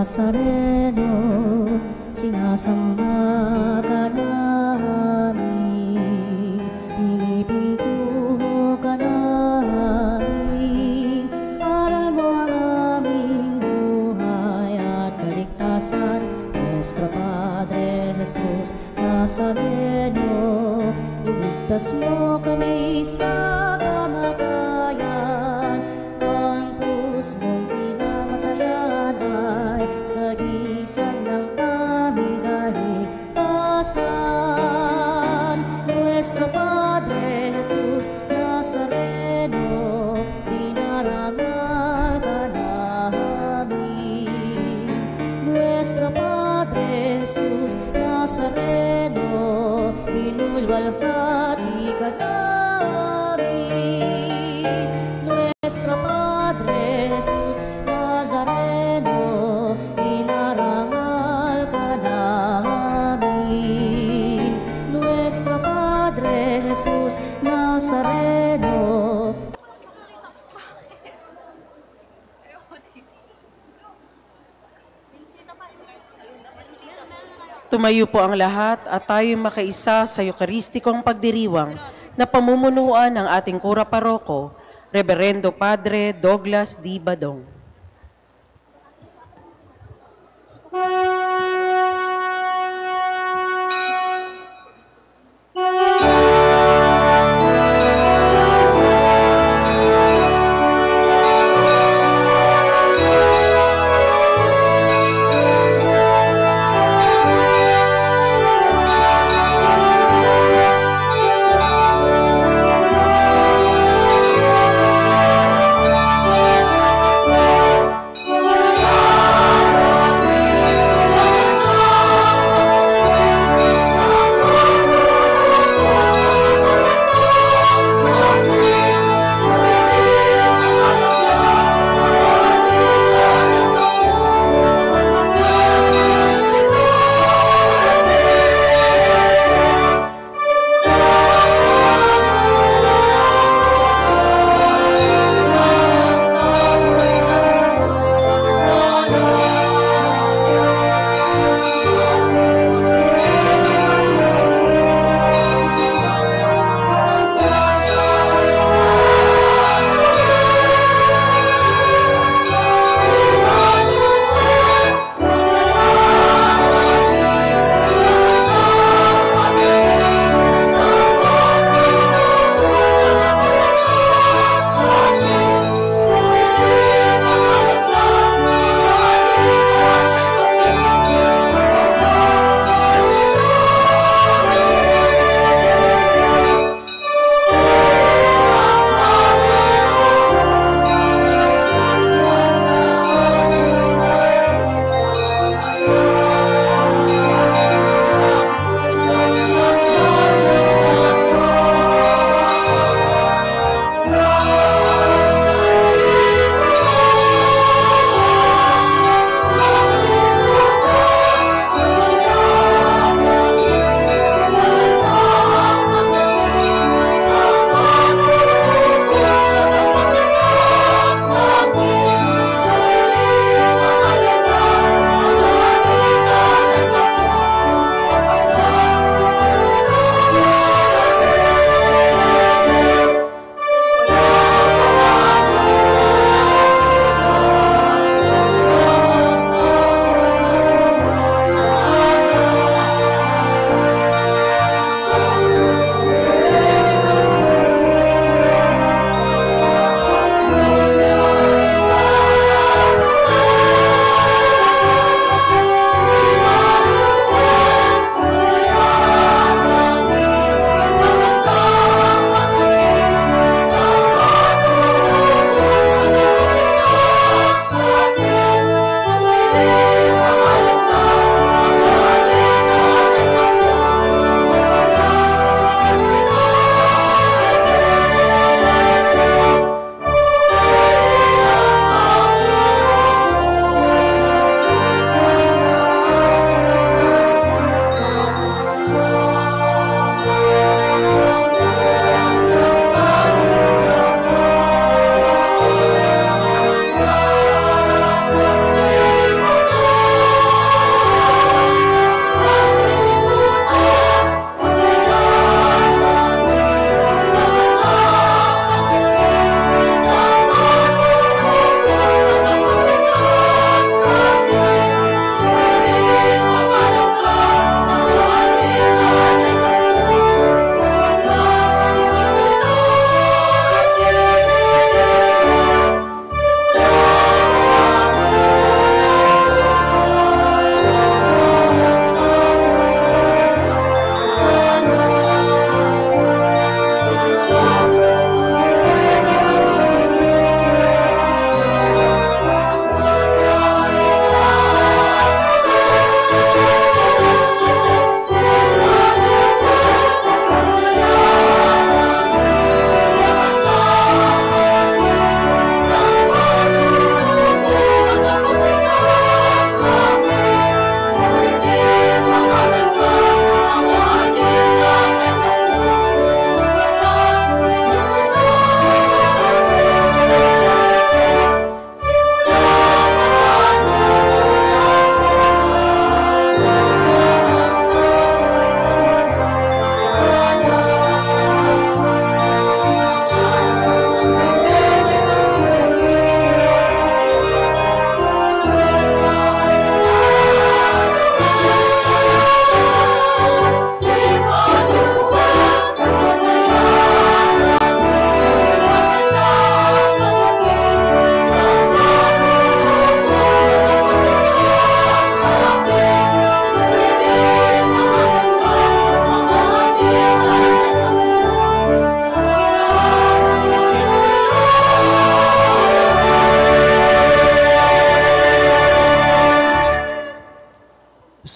Nazareno, sinasamba ka namin, pinipintuho ka namin, aral mo ang aming buhay at kaligtasan. Nuestro Padre Jesus Nazareno, iligtas mo kami sa kamatayan, ang krus mong pinamatayan ay sagisag ng aming kaligtasan. Nuestro Padre Jesus Nazareno, dinarangal ka namin. Nuestro Padre Jesus Nazareno, inulwalhati ka namin. Nuestro Padre Jesus Nazareno, inarangal ka namin. Nuestro Padre Jesus Nazareno. Tumayo po ang lahat at tayo makaisa sa Eucharistikong pagdiriwang na pamumunuan ng ating Kura Paroko, Reverendo Padre Douglas D. Badong. Amen.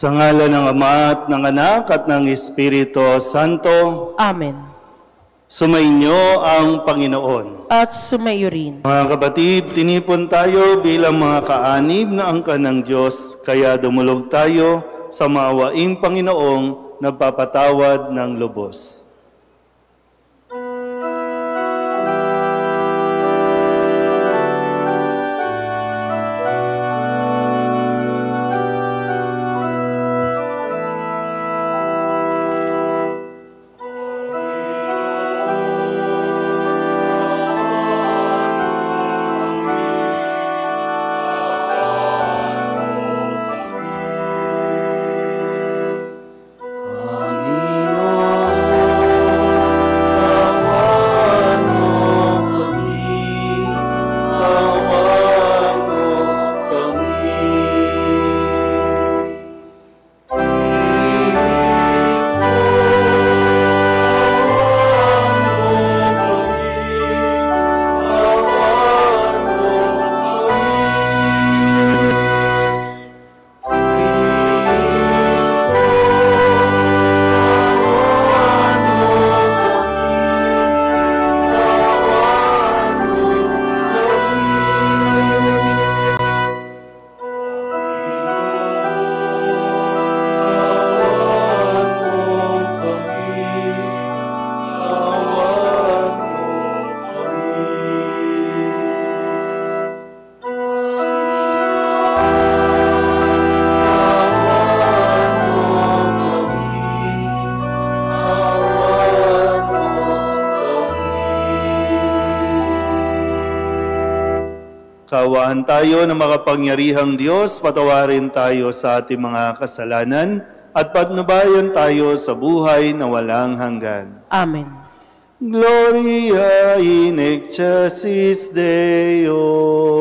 Sa ngalan ng Ama at ng Anak at ng Espiritu Santo, Amen. sumainyo ang Panginoon. At sumaiyo rin. Mga kapatid, tinipon tayo bilang mga kaanib na angkan ng Diyos, kaya dumulog tayo sa maawaing Panginoong nagpapatawad ng lubos. Kaawaan tayo ng makapangyarihang Diyos, patawarin tayo sa ating mga kasalanan at patnubayan tayo sa buhay na walang hanggan. Amen. Gloria in excelsis Deo.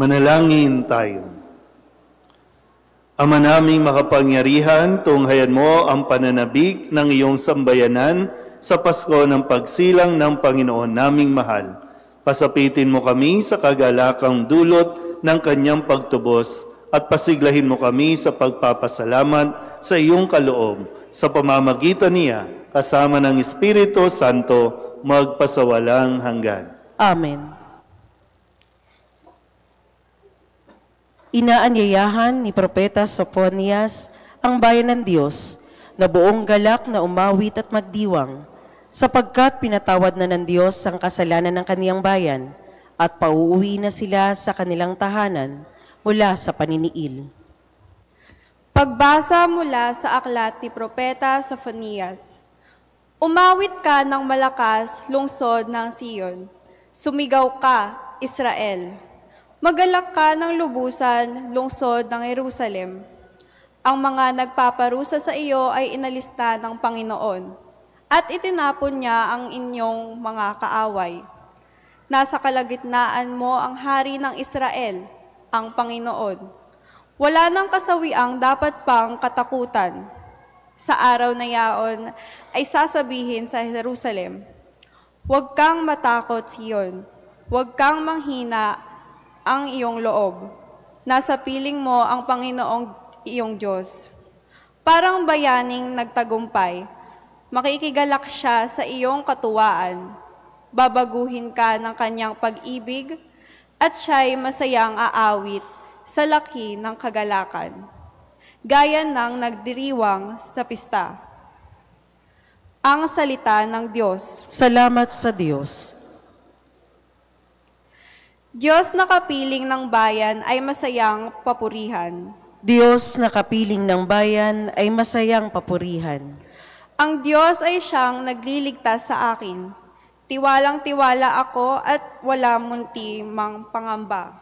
Manalangin tayo. Ama naming makapangyarihan, tunghayan mo ang pananabik ng iyong sambayanan sa Pasko ng pagsilang ng Panginoon naming mahal. Pasapitin mo kami sa kagalakang dulot ng kanyang pagtubos at pasiglahin mo kami sa pagpapasalamat sa iyong kaloob sa pamamagitan niya kasama ng Espiritu Santo magpasawalang hanggan. Amen. Inaanyayahan ni Propeta Sophonias ang bayan ng Diyos na buong galak na umawit at magdiwang sapagkat pinatawad na ng Diyos ang kasalanan ng kaniyang bayan at pauuwi na sila sa kanilang tahanan mula sa paniniil. Pagbasa mula sa aklat ni Propeta Sophonias. Umawit ka ng malakas, lungsod ng Sion. Sumigaw ka, Israel. Magalak ka ng lubusan, lungsod ng Jerusalem. Ang mga nagpaparusa sa iyo ay inalista ng Panginoon, at itinapon niya ang inyong mga kaaway. Nasa kalagitnaan mo ang hari ng Israel, ang Panginoon. Wala nang kasawiang dapat pang katakutan. Sa araw na yaon ay sasabihin sa Jerusalem, huwag kang matakot, Sion. Huwag kang manghina ang iyong loob. Nasa piling mo ang Panginoong iyong Diyos. Parang bayaning nagtagumpay, makikigalak siya sa iyong katuwaan. Babaguhin ka ng kanyang pag-ibig at siya'y masayang aawit sa laki ng kagalakan, gaya ng nagdiriwang sa pista. Ang salita ng Diyos. Salamat sa Diyos. Diyos na kapiling ng bayan ay masayang papurihan. Diyos na kapiling ng bayan ay masayang papurihan. Ang Diyos ay siyang nagliligtas sa akin. Tiwalang-tiwala ako at wala munti mang pangamba.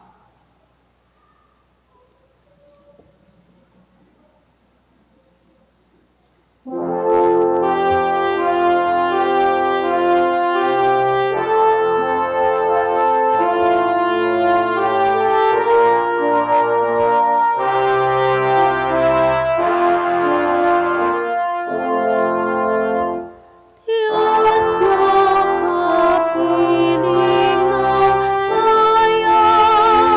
Diyos na kapiling ng bayan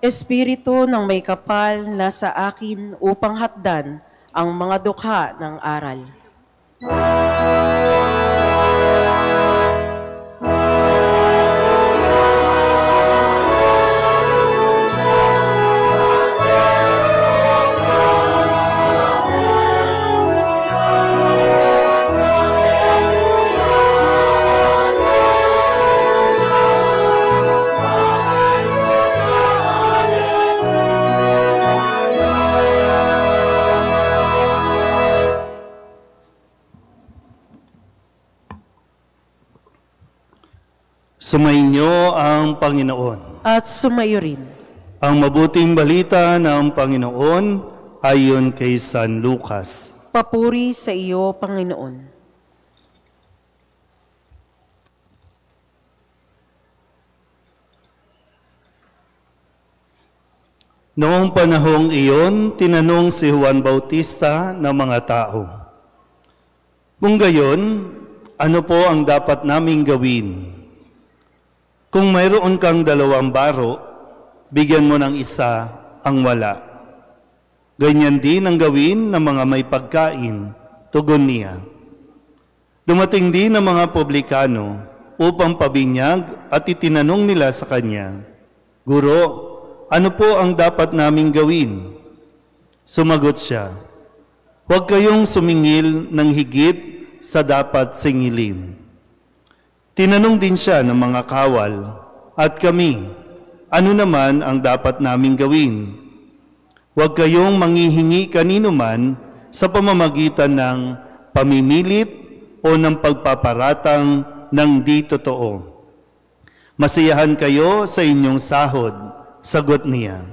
Espiritu ng may kapal na sa akin upang hatdan ang mga dukha ng aral. Sumainyo ang Panginoon. At sumayo rin. Ang mabuting balita ng Panginoon ayon kay San Lucas. Papuri sa iyo, Panginoon. Noong panahong iyon, tinanong si Juan Bautista ng mga tao, "Kung gayon, ano po ang dapat naming gawin? Kung mayroon kang 2 baro, bigyan mo ng isa ang wala. Ganyan din ang gawin ng mga may pagkain," tugon niya. Dumating din ang mga publikano upang pabinyag at itinanong nila sa kanya, "Guro, ano po ang dapat naming gawin?" Sumagot siya, "Huwag kayong sumingil ng higit sa dapat singilin." Tinanong din siya ng mga kawal, "At kami, ano naman ang dapat naming gawin?" "Huwag kayong manghihingi kanino man sa pamamagitan ng pamimilit o ng pagpaparatang ng di totoo. Masiyahan kayo sa inyong sahod," sagot niya.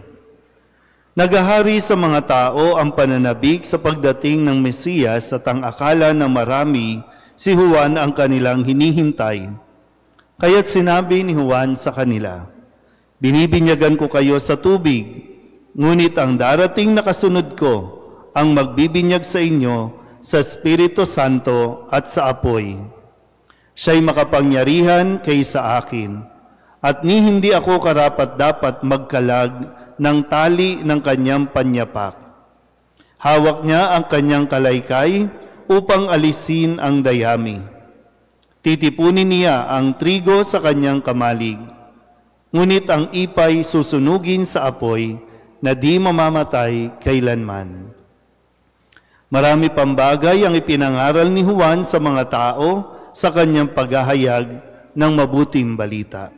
Nagahari sa mga tao ang pananabik sa pagdating ng Mesiyas at ang akala ng marami si Juan ang kanilang hinihintay. Kaya't sinabi ni Juan sa kanila, "Binibinyagan ko kayo sa tubig, ngunit ang darating na kasunod ko ang magbibinyag sa inyo sa Espiritu Santo at sa apoy. Siya'y makapangyarihan kaysa akin, at ni hindi ako karapat-dapat magkalag ng tali ng kanyang panyapak. Hawak niya ang kanyang kalaykay upang alisin ang dayami. Titipunin niya ang trigo sa kanyang kamalig, ngunit ang ipay susunugin sa apoy na di mamamatay kailanman." Marami pang bagay ang ipinangaral ni Juan sa mga tao sa kanyang paghahayag ng mabuting balita.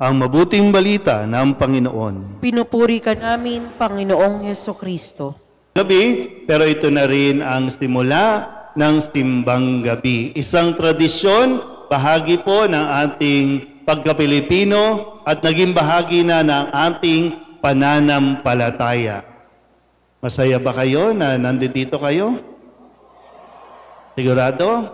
Ang mabuting balita ng Panginoon. Pinupuri ka namin, Panginoong Hesukristo. Gabi, pero ito na rin ang simula ng Simbang Gabi. Isang tradisyon, bahagi po ng ating pagka-Pilipino at naging bahagi na ng ating pananampalataya. Masaya ba kayo na nandito kayo? Sigurado?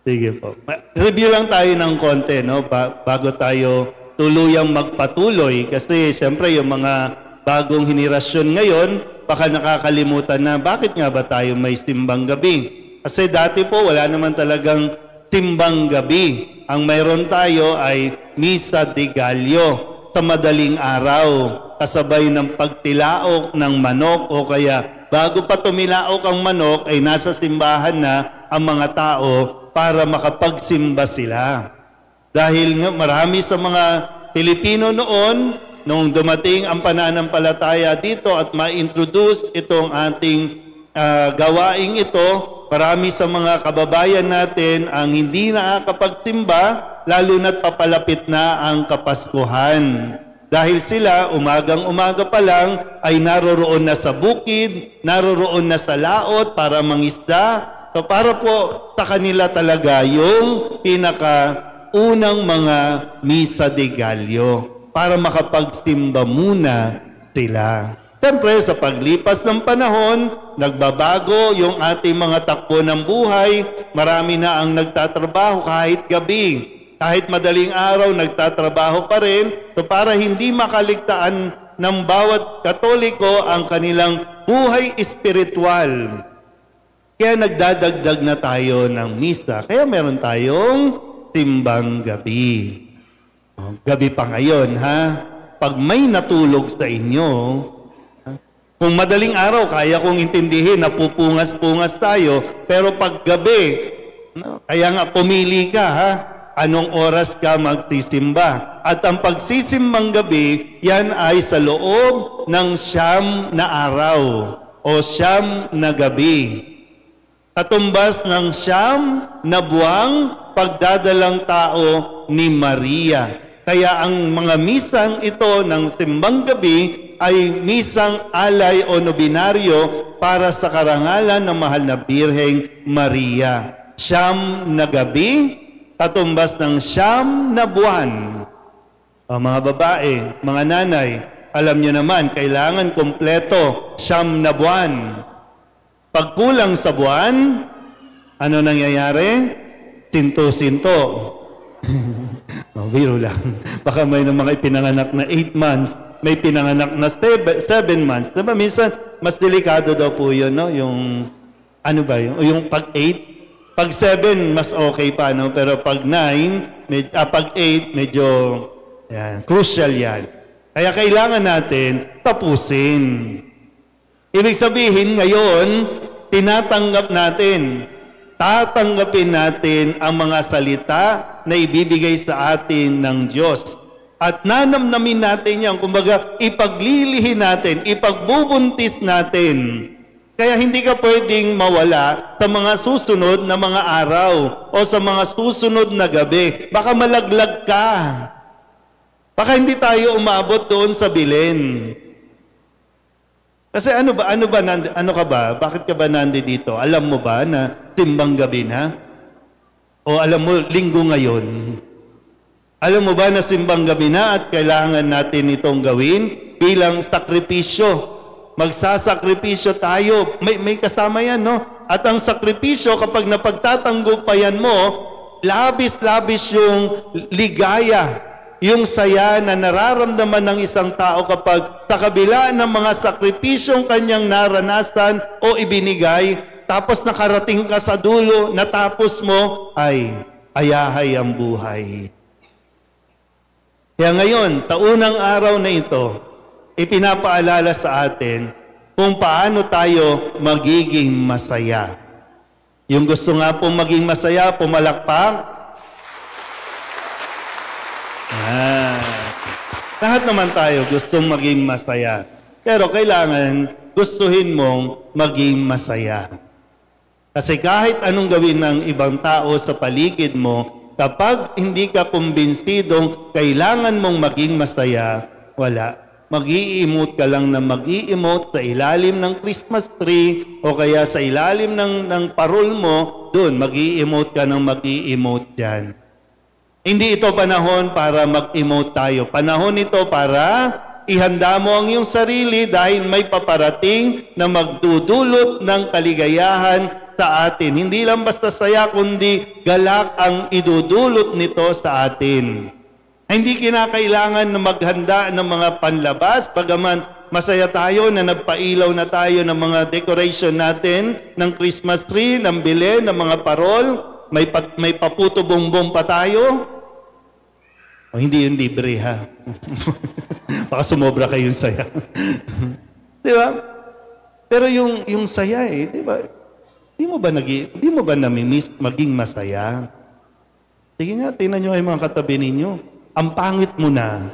Sige po. Review lang tayo ng konti, no? Bago tayo tuluyang magpatuloy. Kasi siyempre yung mga bagong henerasyon ngayon, baka nakakalimutan na bakit nga ba tayo may simbang gabi? Kasi dati po wala naman talagang simbang gabi. Ang mayroon tayo ay Misa de Gallo sa madaling araw, kasabay ng pagtilaok ng manok o kaya bago pa tumilaok ang manok ay nasa simbahan na ang mga tao para makapagsimba sila. Dahil nga marami sa mga Pilipino noon, nung dumating ang pananampalataya dito at ma-introduce itong ating gawaing ito, marami sa mga kababayan natin ang hindi nakakapagsimba, lalo na't papalapit na ang Kapaskuhan. Dahil sila, umagang-umaga pa lang, ay naroroon na sa bukid, naroroon na sa laot para mangisda. So para po sa kanila talaga yung pinakaunang mga Misa de Gallo, para makapagsimba muna sila. Siyempre, sa paglipas ng panahon, nagbabago yung ating mga takbo ng buhay. Marami na ang nagtatrabaho kahit gabi. Kahit madaling araw, nagtatrabaho pa rin. So para hindi makaligtaan ng bawat Katoliko ang kanilang buhay espiritual. Kaya nagdadagdag na tayo ng misa. Kaya meron tayong simbang gabi. Gabi pa ngayon, ha? Pag may natulog sa inyo, kung madaling araw, kaya kong intindihin na pupungas-pungas tayo, pero pag gabi, kaya nga pumili ka, ha? Anong oras ka magsisimba? At ang pagsisimbang gabi, yan ay sa loob ng 9 na araw o 9 na gabi. Katumbas ng 9 na buwang pagdadalang tao ni Maria. Kaya ang mga misang ito ng simbang gabi ay misang alay o nobinaryo para sa karangalan ng mahal na Birheng Maria. 9 na gabi, katumbas ng 9 na buwan. Mga babae, mga nanay, alam nyo naman, kailangan kompleto 9 na buwan. Pag kulang sa buwan, ano nangyayari? Sinto-sinto. Biro lang. Baka may mga ipinanganak na 8 months, may pinanganak na 7 months. Diba minsan, mas delikado daw po yun, no? Yung, ano ba yun? Yung pag 8, pag 7, mas okay pa, no? Pero pag 9, pag 8, medyo, yan, crucial yan. Kaya kailangan natin tapusin. Ibig sabihin, ngayon, tinatanggap natin, tatanggapin natin ang mga salita na ibibigay sa atin ng Diyos. At nanamnamin natin yan, kumbaga, ipaglilihin natin, ipagbubuntis natin. Kaya hindi ka pwedeng mawala sa mga susunod na mga araw o sa mga susunod na gabi. Baka malaglag ka. Baka hindi tayo umabot doon sa bilin. Kasi ano ka ba? Bakit ka ba dito? Alam mo ba na simbang gabi na? O alam mo, linggo ngayon? Alam mo ba na simbang gabi na at kailangan natin itong gawin bilang sakripisyo? Magsasakripisyo tayo. May kasama yan, no? At ang sakripisyo, kapag napagtatanggupayan mo, labis-labis yung ligaya, yung saya na nararamdaman ng isang tao kapag sa kabila ng mga sakripisyong kanyang naranasan o ibinigay, tapos nakarating ka sa dulo, natapos mo, ay ayahay ang buhay. Kaya ngayon, sa unang araw na ito, ipinapaalala sa atin kung paano tayo magiging masaya. Yung gusto nga pong maging masaya, pumalakpak. Lahat naman tayo gustong maging masaya. Pero kailangan gustuhin mong maging masaya. Kasi kahit anong gawin ng ibang tao sa paligid mo, kapag hindi ka kumbinsidong kailangan mong maging masaya, wala. Mag-i-emote ka lang na mag-i-emote sa ilalim ng Christmas tree o kaya sa ilalim ng parol mo, doon mag-i-emote ka ng mag-i-emote dyan. Hindi ito panahon para mag-emote tayo. Panahon ito para ihanda mo ang iyong sarili dahil may paparating na magdudulot ng kaligayahan sa atin. Hindi lang basta saya, kundi galak ang idudulot nito sa atin. Hindi kinakailangan na maghanda ng mga panlabas, bagaman masaya tayo na nagpailaw na tayo ng mga decoration natin, ng Christmas tree, ng bile, ng mga parol, may paputo bongbong pa tayo. O hindi yung libre, ha? Baka sumobra kayong saya. Di ba? Pero yung saya di ba? Di mo ba nami-miss maging masaya? Sige nga, tingnan nyo ay mga katabi ninyo. Ang pangit mo na.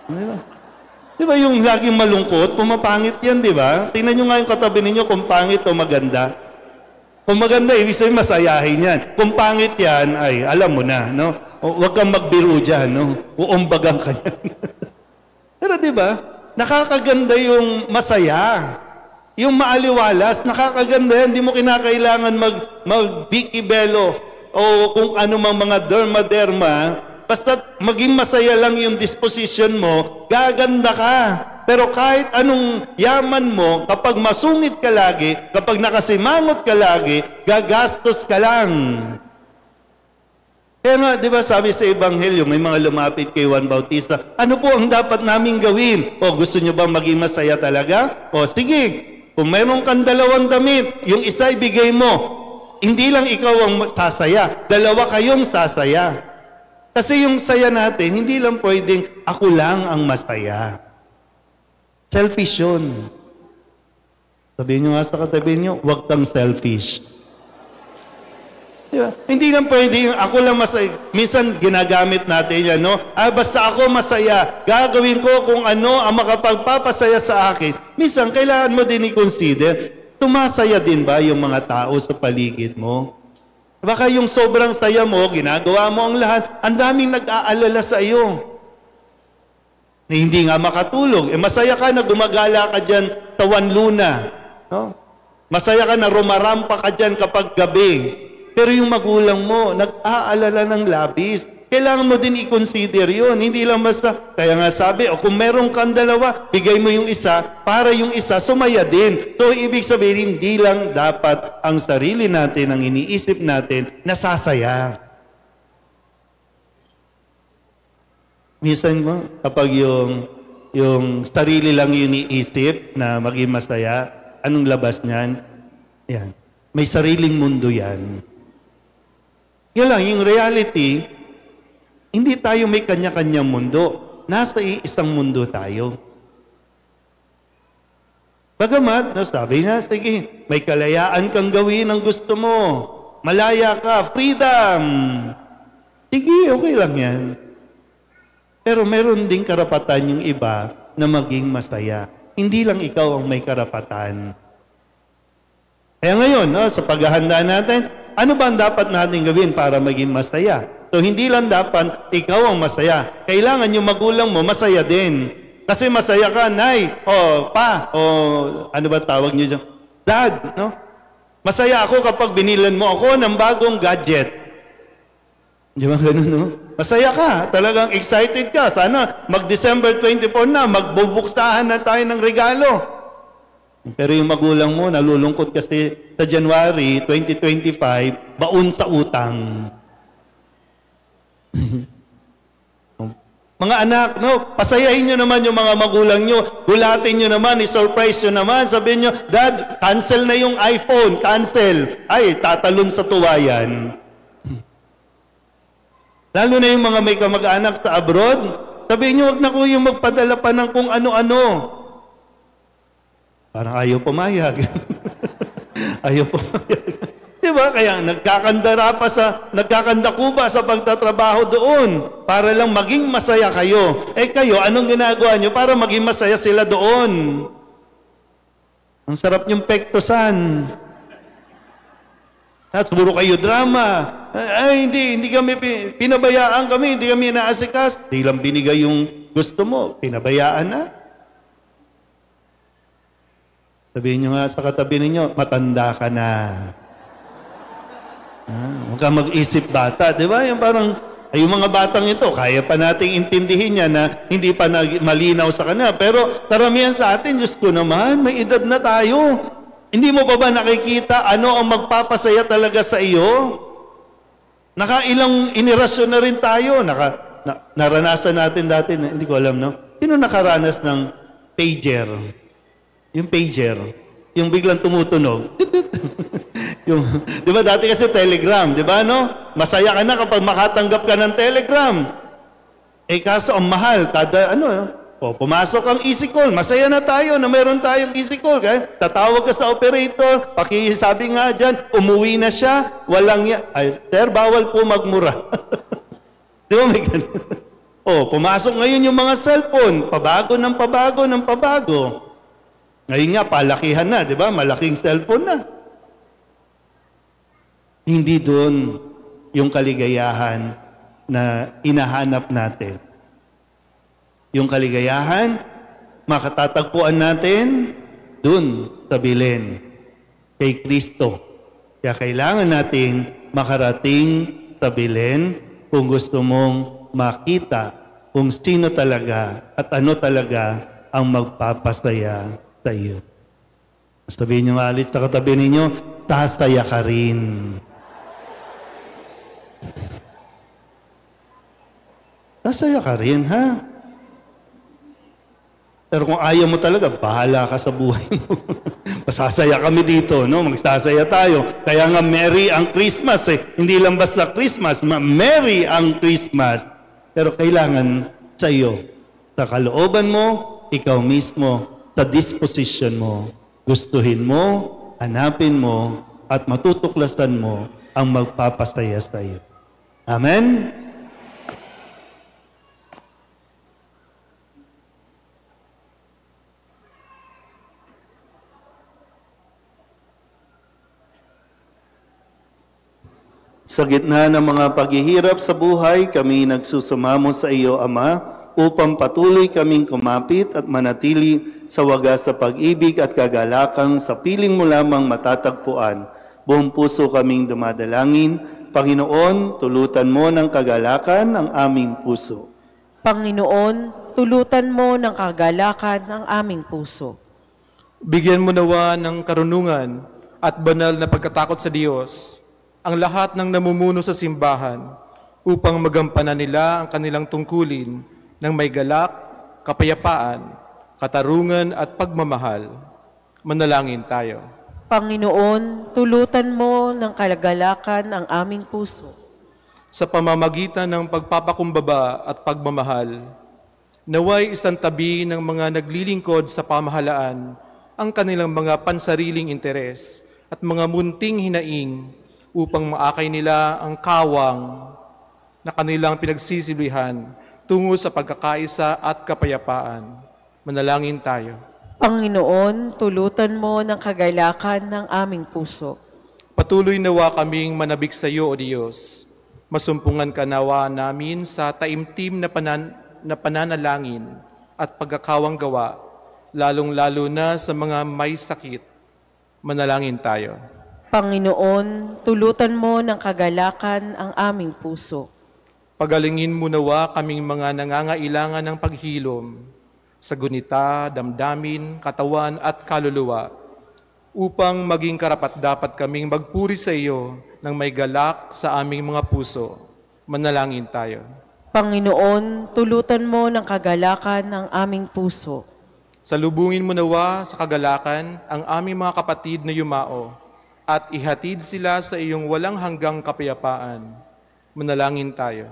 Di ba? Di ba yung laging malungkot, pumapangit yan, di ba? Tingnan nyo nga yung katabi ninyo kung pangit o maganda. Kung maganda, ibig sabihin masayahin yan. Kung pangit yan, ay alam mo na, no? Huwag kang magbiro dyan, no? Uumbagang ka yan. Pero di ba, nakakaganda yung masaya. Yung maaliwalas, nakakaganda yan. Hindi mo kinakailangan mag-Vicky Bello o kung ano mang mga derma-derma. Basta maging masaya lang yung disposition mo, gaganda ka. Pero kahit anong yaman mo, kapag masungit ka lagi, kapag nakasimangot ka lagi, gagastos ka lang. Kaya nga, di ba sabi sa Ebanghelyo, may mga lumapit kay Juan Bautista, ano po ang dapat naming gawin? O gusto nyo ba maging masaya talaga? O sige, kung mayroon kang 2 damit, yung isa ibigay mo. Hindi lang ikaw ang sasaya, 2 kayong sasaya. Kasi yung saya natin, hindi lang pwedeng ako lang ang masaya. Selfish yun. Sabihin nyo nga sa katabi nyo, huwag kang selfish. Diba? Hindi lang pwede yung ako lang masaya. Minsan ginagamit natin yan, no? Basta ako masaya, gagawin ko kung ano ang makapagpapasaya sa akin. Minsan, kailangan mo din i-consider, tumasaya din ba yung mga tao sa paligid mo? Baka yung sobrang saya mo, ginagawa mo ang lahat, ang daming nag-aalala sa iyo. Na hindi nga makatulog. Masaya ka na gumagala ka dyan sa Wanluna. No? Masaya ka na rumarampa ka dyan kapag gabi. Pero yung magulang mo, nag-aalala ng labis. Kailangan mo din i-consider yun. Hindi lang basta, kaya nga sabi, kung meron kang dalawa, bigay mo yung isa, para yung isa sumaya din. So, ibig sabihin, hindi lang dapat ang sarili natin, ang iniisip natin, nasasaya. Minsan mo, kapag yung sarili lang yung iniisip na maging masaya, anong labas niyan? Yan. May sariling mundo yan. Yan lang, yung reality, hindi tayo may kanya-kanyang mundo. Nasa isang mundo tayo. Bagamat, sabi na, sige, may kalayaan kang gawin ang gusto mo. Malaya ka, freedom. Sige, okay lang yan. Pero meron ding karapatan yung iba na maging masaya. Hindi lang ikaw ang may karapatan. Kaya ngayon, sa paghahanda natin, ano ba ang dapat natin gawin para maging masaya? So, hindi lang dapat ikaw ang masaya. Kailangan yung magulang mo masaya din. Kasi masaya ka, nay, pa, ano ba tawag niyo dyan? Dad, no? Masaya ako kapag binilan mo ako ng bagong gadget. Di ba ganun, no? Masaya ka, talagang excited ka. Sana mag-December 24 na, magbubuksahan na tayo ng regalo. Pero yung magulang mo, nalulungkot kasi sa January 2025, baon sa utang. Mga anak, no, pasayahin nyo naman yung mga magulang nyo. Gulatin nyo naman, i-surprise nyo naman. Sabihin nyo, Dad, cancel na yung iPhone, cancel. Ay, tatalon sa tuwayan. Lalo na yung mga may kamag-anak sa abroad, sabihin nyo, wag na ko yung magpadala pa ng kung ano-ano. Parang ayaw pumayag. Ayaw pumayag. Diba? Kaya nagkakandakuba sa pagtatrabaho doon para lang maging masaya kayo. Kayo, anong ginagawa nyo para maging masaya sila doon? Ang sarap nyong pektosan. At puro kayo drama. Ay, hindi kami, pinabayaan kami, hindi kami naasikas. Hindi lang binigay yung gusto mo, pinabayaan na. Sabihin nyo nga sa katabi ninyo, matanda ka na. Huwag kang mag-isip bata. Di ba? Yung parang, yung mga batang ito, kaya pa nating intindihin niya na hindi pa malinaw sa kanila. Pero karamihan sa atin, Diyos ko naman, may edad na tayo. Hindi mo pa ba nakikita ano ang magpapasaya talaga sa iyo? Nakailang inirasyon na rin tayo. Naranasan natin dati, hindi ko alam, no? Sino nakaranas ng pager? Yung pager, yung biglang tumutunog. Di ba dati kasi telegram, di ba no? Masaya ka na kapag makatanggap ka ng telegram. Kaso ang mahal, kada pumasok ang easy call. Masaya na tayo na meron tayong easy call. Kaya tatawag ka sa operator, pakisabi nga dyan, umuwi na siya, walang sir, bawal po magmura. Di ba may ganun? Pumasok ngayon yung mga cellphone, pabago ng pabago ng pabago. Ngayon nga, palakihan na, di ba? Malaking cellphone na. Hindi doon yung kaligayahan na inahanap natin. Yung kaligayahan, makatatagpuan natin doon sa Belen, kay Kristo. Kaya kailangan natin makarating sa Belen kung gusto mong makita kung sino talaga at ano talaga ang magpapasaya sa iyo. Sabihin nyo nga alis sa katabi ninyo, sasaya ka rin. Sasaya ka rin, ha? Pero kung ayaw mo talaga, bahala ka sa buhay mo. Masasaya kami dito, no? Magsasaya tayo. Kaya nga Merry ang Christmas eh. Hindi lang basta Christmas, Merry ang Christmas. Pero kailangan sa iyo, sa kalooban mo, ikaw mismo, sa disposition mo, gustuhin mo, hanapin mo, at matutuklasan mo ang magpapasaya sa iyo. Amen? Sa gitna ng mga paghihirap sa buhay, kami nagsusumamo sa iyo, Ama, upang patuloy kaming kumapit at manatili sa wagas sa pag-ibig at kagalakang sa piling mo lamang matatagpuan. Buong puso kaming dumadalangin, Panginoon, tulutan mo ng kagalakan ang aming puso. Panginoon, tulutan mo ng kagalakan ang aming puso. Bigyan mo nawa ng karunungan at banal na pagkatakot sa Diyos ang lahat ng namumuno sa simbahan upang magampanan nila ang kanilang tungkulin ng may galak, kapayapaan, katarungan at pagmamahal. Manalangin tayo. Panginoon, tulutan mo ng kagalakan ang aming puso. Sa pamamagitan ng pagpapakumbaba at pagmamahal, naway isang tabi ng mga naglilingkod sa pamahalaan ang kanilang mga pansariling interes at mga munting hinaing upang maakay nila ang kawang na kanilang pinagsisilihan tungo sa pagkakaisa at kapayapaan. Manalangin tayo. Panginoon, tulutan mo ng kagalakan ng aming puso. Patuloy nawa kaming manabik sa iyo, O Diyos. Masumpungan ka nawa namin sa taimtim na pananalangin at pagkakawang gawa, lalong-lalo na sa mga may sakit. Manalangin tayo. Panginoon, tulutan mo ng kagalakan ang aming puso. Pagalingin mo nawa kaming mga nangangailangan ng paghilom sa gunita, damdamin, katawan at kaluluwa upang maging karapat-dapat kaming magpuri sa iyo ng may galak sa aming mga puso. Manalangin tayo. Panginoon, tulutan mo ng kagalakan ang aming puso. Salubungin mo nawa sa kagalakan ang aming mga kapatid na yumao at ihatid sila sa iyong walang hanggang kapayapaan. Manalangin tayo.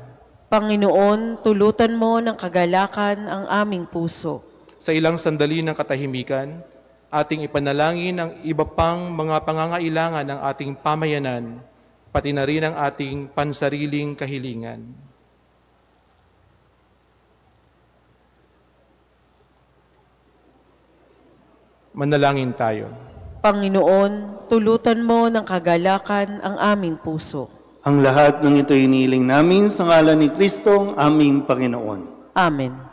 Panginoon, tulutan mo ng kagalakan ang aming puso. Sa ilang sandali ng katahimikan, ating ipanalangin ang iba pang mga pangangailangan ng ating pamayanan, pati na rin ang ating pansariling kahilingan. Manalangin tayo. Panginoon, tulutan mo ng kagalakan ang aming puso. Ang lahat ng ito iniling namin sa ngalan ni Kristo, ang aming Panginoon. Amen.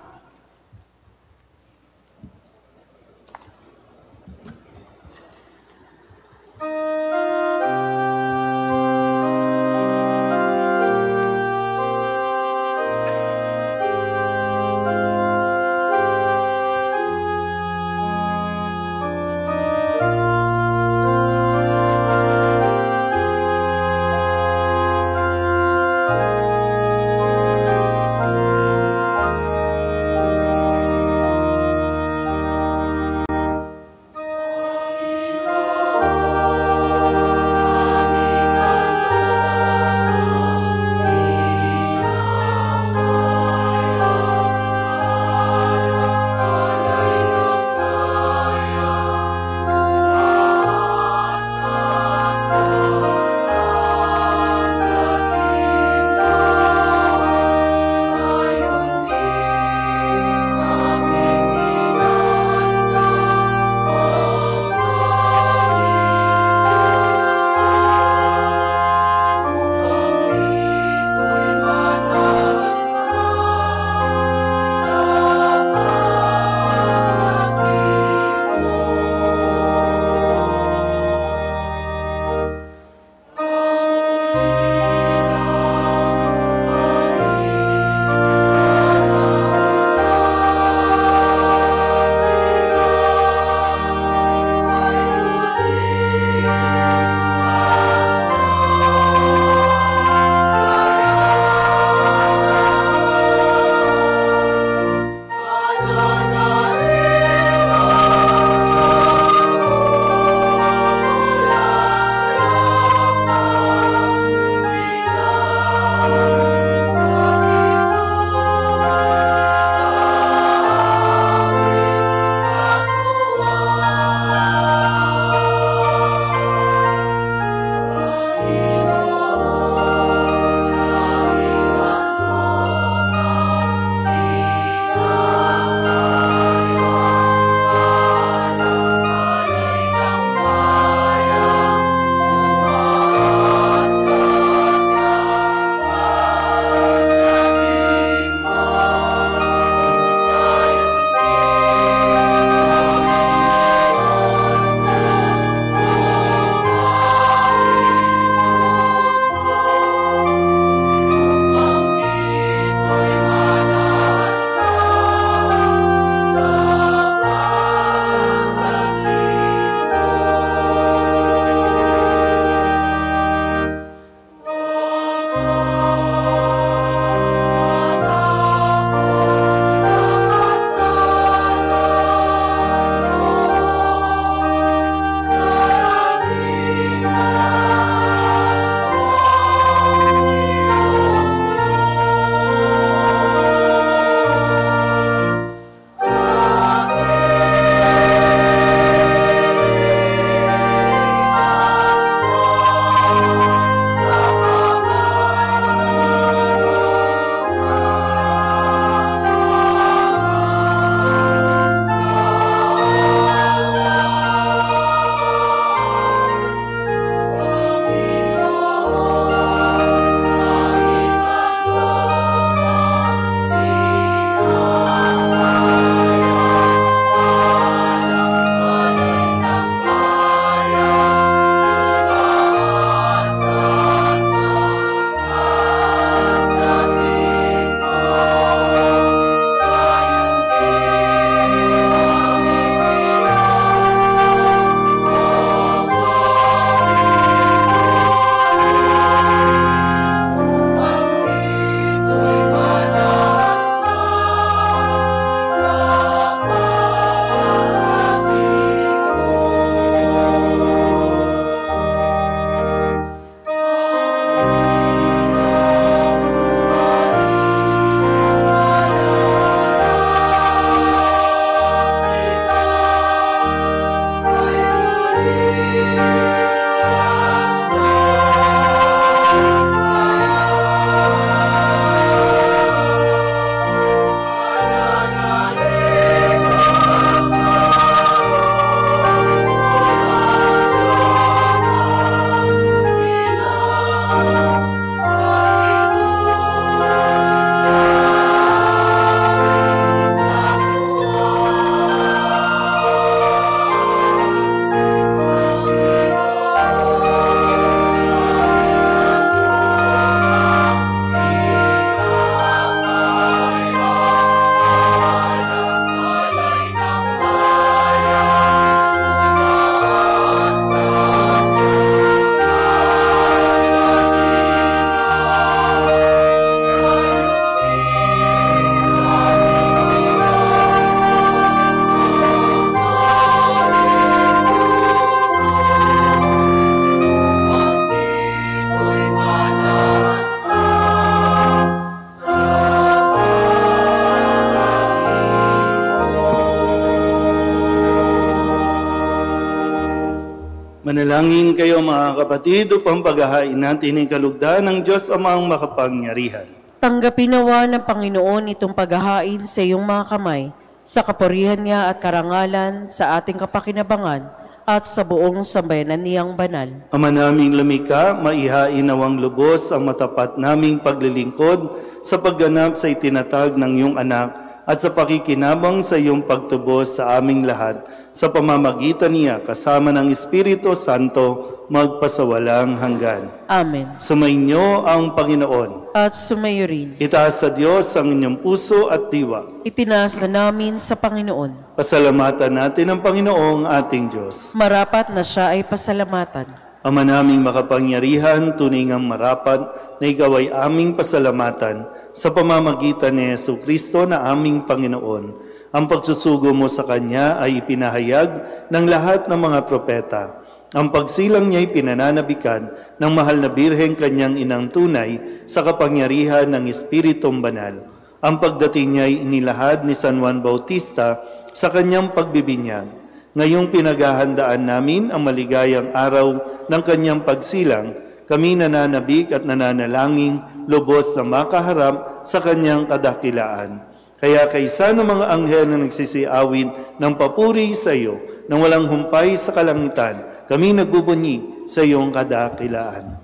Manalangin kayo mga kapatid upang paghahain natin ang kalugdan ng Diyos Amang makapangyarihan. Tanggapin nawa ng Panginoon itong paghahain sa iyong mga kamay, sa kapurihan niya at karangalan, sa ating kapakinabangan, at sa buong sambayanan niyang banal. Ama naming lumikha, maihain nawang lubos ang matapat naming paglilingkod sa pagganap sa itinatag ng iyong anak at sa pakikinabang sa iyong pagtubos sa aming lahat, sa pamamagitan niya kasama ng Espiritu Santo magpasawalang hanggan. Amen. Sumainyo ang Panginoon. At sumayo rin. Itaas sa Diyos ang inyong puso at diwa. Itinaas na namin sa Panginoon. Pasalamatan natin ang Panginoong ating Diyos. Marapat na siya ay pasalamatan. Ama naming makapangyarihan, tunay ngang marapat na ikaw ay aming pasalamatan sa pamamagitan ni Jesucristo na aming Panginoon. Ang pagsusugo mo sa Kanya ay ipinahayag ng lahat ng mga propeta. Ang pagsilang niya ay pinananabikan ng mahal na Birheng Kanyang inang tunay sa kapangyarihan ng Espiritong Banal. Ang pagdating niya ay inilahad ni San Juan Bautista sa kanyang pagbibinyag. Ngayong pinaghahandaan namin ang maligayang araw ng kanyang pagsilang, kami nananabik at nananalangin lubos na makaharap sa kanyang kadakilaan. Kaya kaysa ng mga anghel na nagsisiawin ng papuri sa iyo, nang walang humpay sa kalangitan, kami nagbubunyi sa iyong kadakilaan.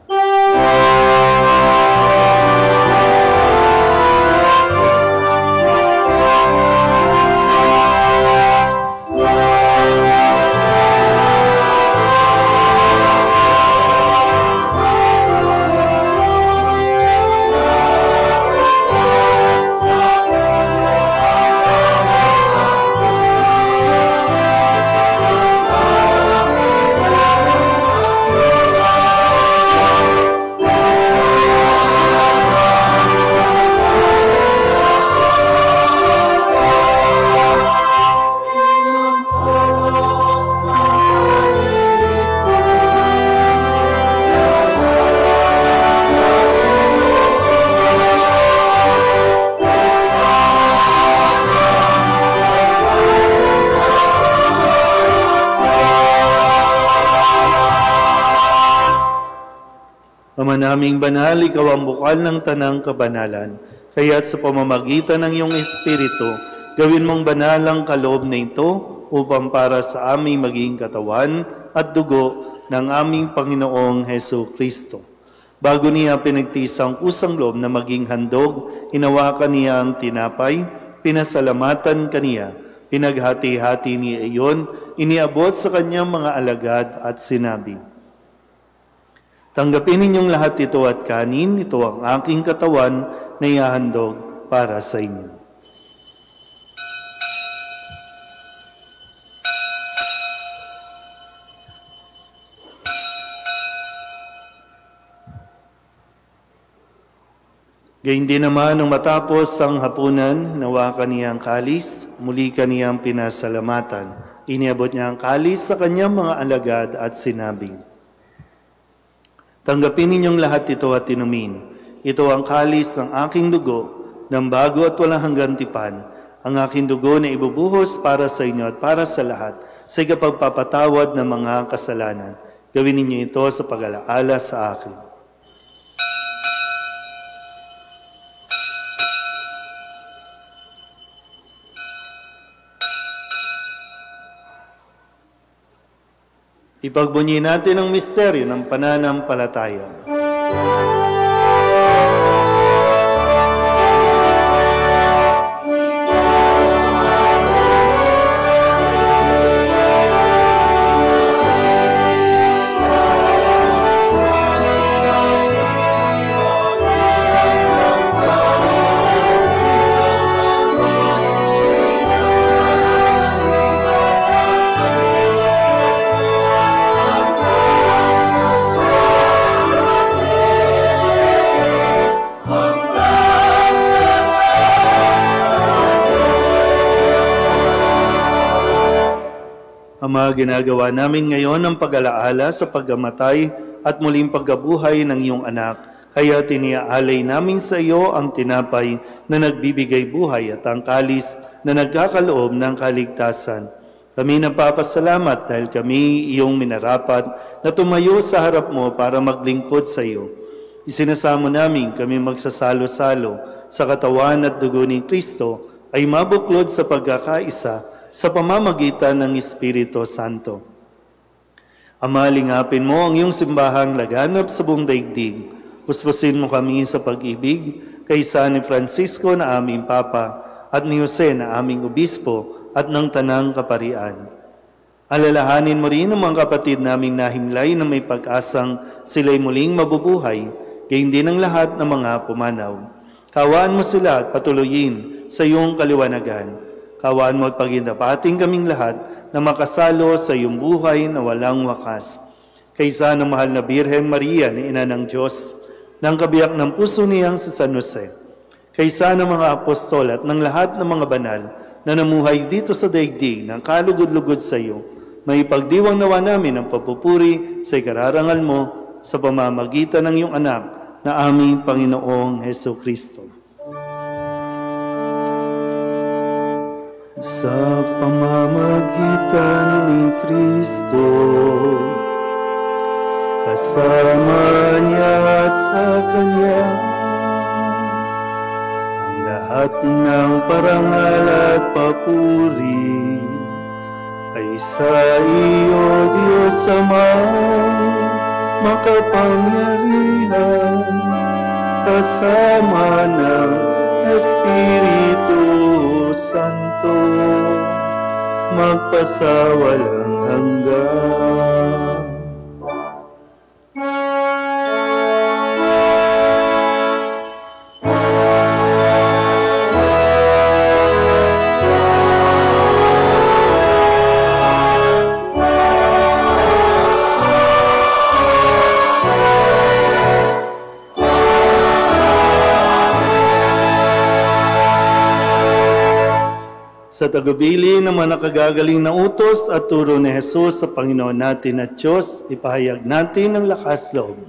Ama naming banal, ikaw ang bukal ng tanang kabanalan. Kaya't sa pamamagitan ng iyong Espiritu, gawin mong banal ang kaloob na ito upang para sa aming maging katawan at dugo ng aming Panginoong Jesucristo. Bago niya pinagtiis ang kusang loob na maging handog, hinawakan niya ang tinapay, pinasalamatan kaniya, pinaghati-hati niya iyon, iniabot sa kanyang mga alagad at sinabi, "Tanggapin ninyong lahat ito at kanin, ito ang aking katawan na ihahandog para sa inyo." Gayun din naman nung matapos ang hapunan, hinawakan niya ang kalis, muli kaniyang pinasalamatan. Iniabot niya ang kalis sa kanyang mga alagad at sinabi, "Tanggapin ninyong lahat ito at inumin. Ito ang kalis ng aking dugo, ng bago at walang hanggang tipan. Ang aking dugo na ibubuhos para sa inyo at para sa lahat, sa ikapagpapatawad ng mga kasalanan. Gawin ninyo ito sa pag-alaala sa akin." Ipagbunyi natin ang misteryo ng pananampalataya. Ama, ginagawa namin ngayon ang pag-alaala sa pagkamatay at muling pagkabuhay ng iyong anak. Kaya tiniaalay namin sa iyo ang tinapay na nagbibigay buhay at ang kalis na nagkakaloob ng kaligtasan. Kami nagpapasalamat dahil kami iyong minarapat na tumayo sa harap mo para maglingkod sa iyo. Isinasamo namin kami magsasalo-salo sa katawan at dugo ni Kristo ay mabuklod sa pagkakaisa sa pamamagitan ng Espiritu Santo. Ama, lingapin mo ang iyong simbahang laganap sa buong daigdig. Puspusin mo kami sa pag-ibig kaysa ni Francisco na aming Papa at ni Jose na aming Obispo at ng Tanang Kaparian. Alalahanin mo rin ang mga kapatid naming nahimlay na may pag-asang sila'y muling mabubuhay, gayon din ang lahat ng mga pumanaw. Kawaan mo sila at patuloyin sa iyong kaliwanagan. Kawaan mo at pagindapating kaming lahat na makasalo sa iyong buhay na walang wakas. Kaysa ng mahal na Birhen Maria na Ina ng Diyos, ng kabiyak ng puso niyang sa San Jose, kaysa ng mga apostol at ng lahat ng mga banal na namuhay dito sa daigdig ng kalugod-lugod sa iyo, may pagdiwang nawa namin ang papupuri sa ikararangal mo sa pamamagitan ng iyong anak na aming Panginoong Heso Kristo. Sa pamamagitan ni Kristo, kasama niya at sa Kanya, lahat ng parangal at papuri ay sa iyo, Diyos Amang makapangyarihan, kasama ng Espiritu Santo, magpasawalang hanggan. Sa tagubilin ng mga nakagagaling na utos at turo ni Jesus sa Panginoon natin at Diyos, ipahayag natin ang lakas loob.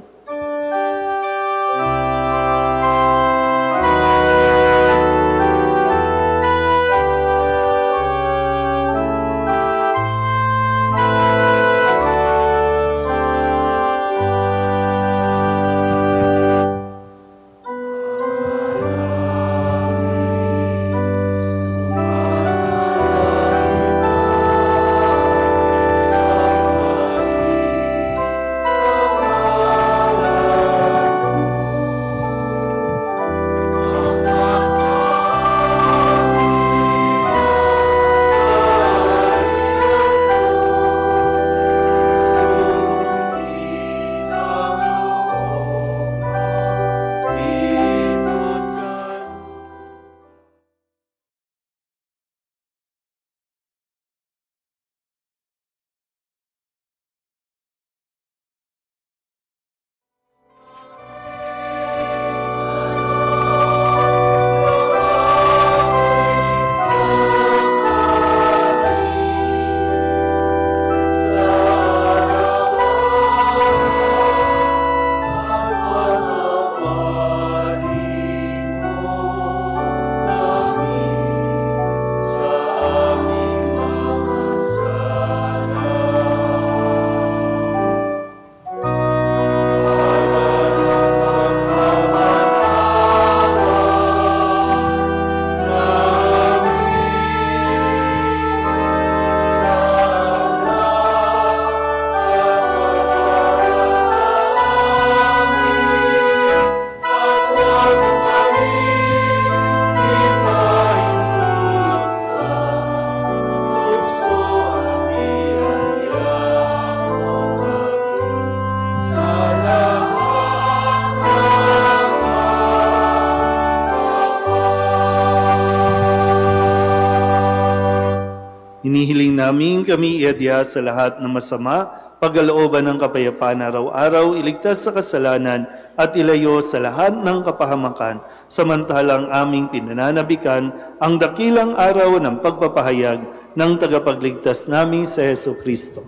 Hinihiling namin kami iadya sa lahat ng masama, pagkalooban ng kapayapaan araw-araw, iligtas sa kasalanan at ilayo sa lahat ng kapahamakan, samantalang aming pinananabikan ang dakilang araw ng pagpapahayag ng tagapagligtas namin sa Heso Kristo.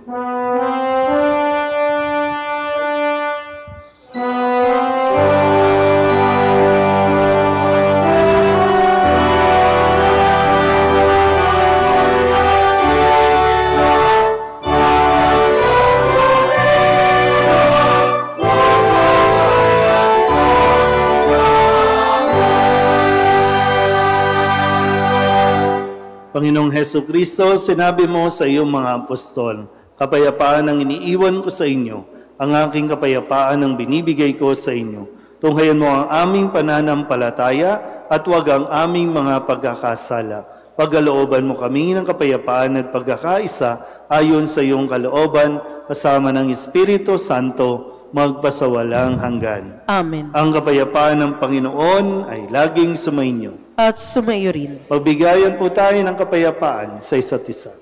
Ginoong Heso Kristo, sinabi mo sa iyong mga apostol, kapayapaan ang iniiwan ko sa inyo, ang aking kapayapaan ang binibigay ko sa inyo. Tunghayan mo ang aming pananampalataya at huwag ang aming mga pagkakasala. Pagkalooban mo kami ng kapayapaan at pagkakaisa ayon sa iyong kalooban, kasama ng Espiritu Santo, magpasawalang hanggan. Amen. Ang kapayapaan ng Panginoon ay laging sumainyo. At sumaiyo rin. Magbigayan po tayo ng kapayapaan sa isa't isa.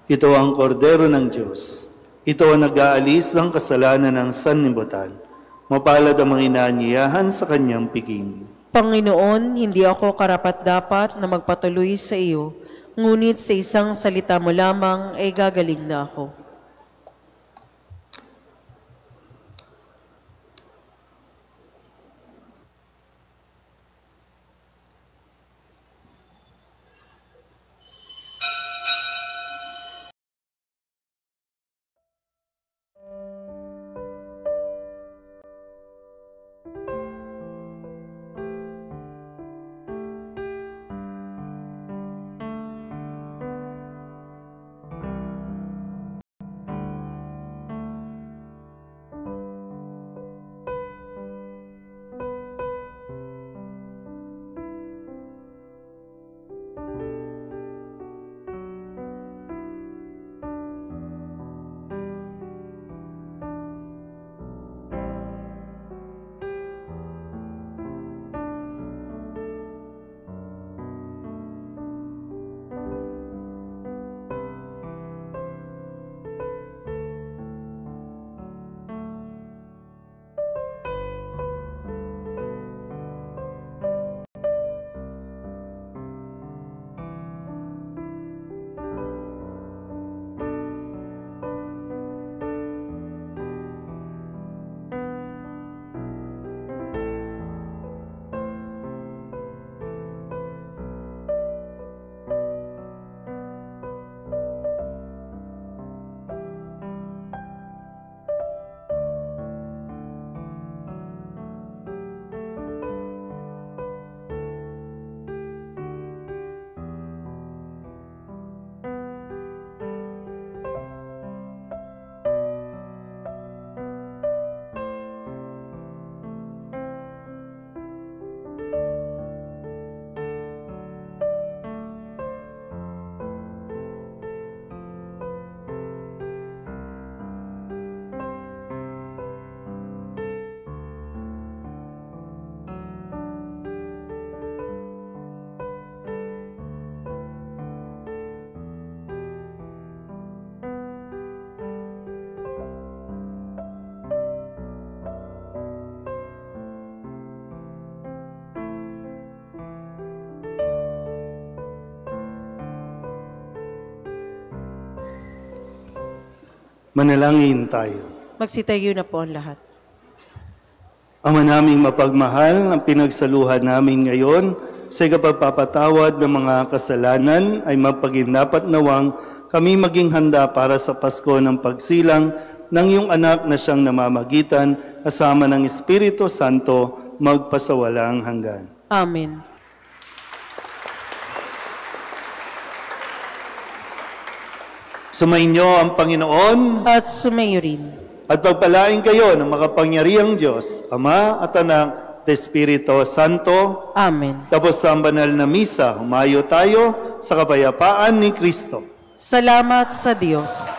Ito ang kordero ng Diyos. Ito ang nag-aalis ng kasalanan ng sanlibutan. Mapalad ang mga inaanyayahan sa kanyang piging. Panginoon, hindi ako karapat-dapat na magpatuloy sa iyo, ngunit sa isang salita mo lamang ay gagaling na ako. Manalangin tayo. Magsitayo na po ang lahat. Ama naming mapagmahal, ang pinagsaluhan namin ngayon sa ikapagpapatawad ng mga kasalanan ay mapaginapat nawang kami maging handa para sa Pasko ng pagsilang ng iyong anak na siyang namamagitan kasama ng Espiritu Santo magpasawalang hanggan. Amen. Sumainyo ang Panginoon At sumayo rin. at pagpalain kayo ng makapangyarihang Diyos, Ama at Anak at Espiritu Santo. Amen. Tapos sa banal na misa, humayo tayo sa kapayapaan ni Kristo. Salamat sa Diyos.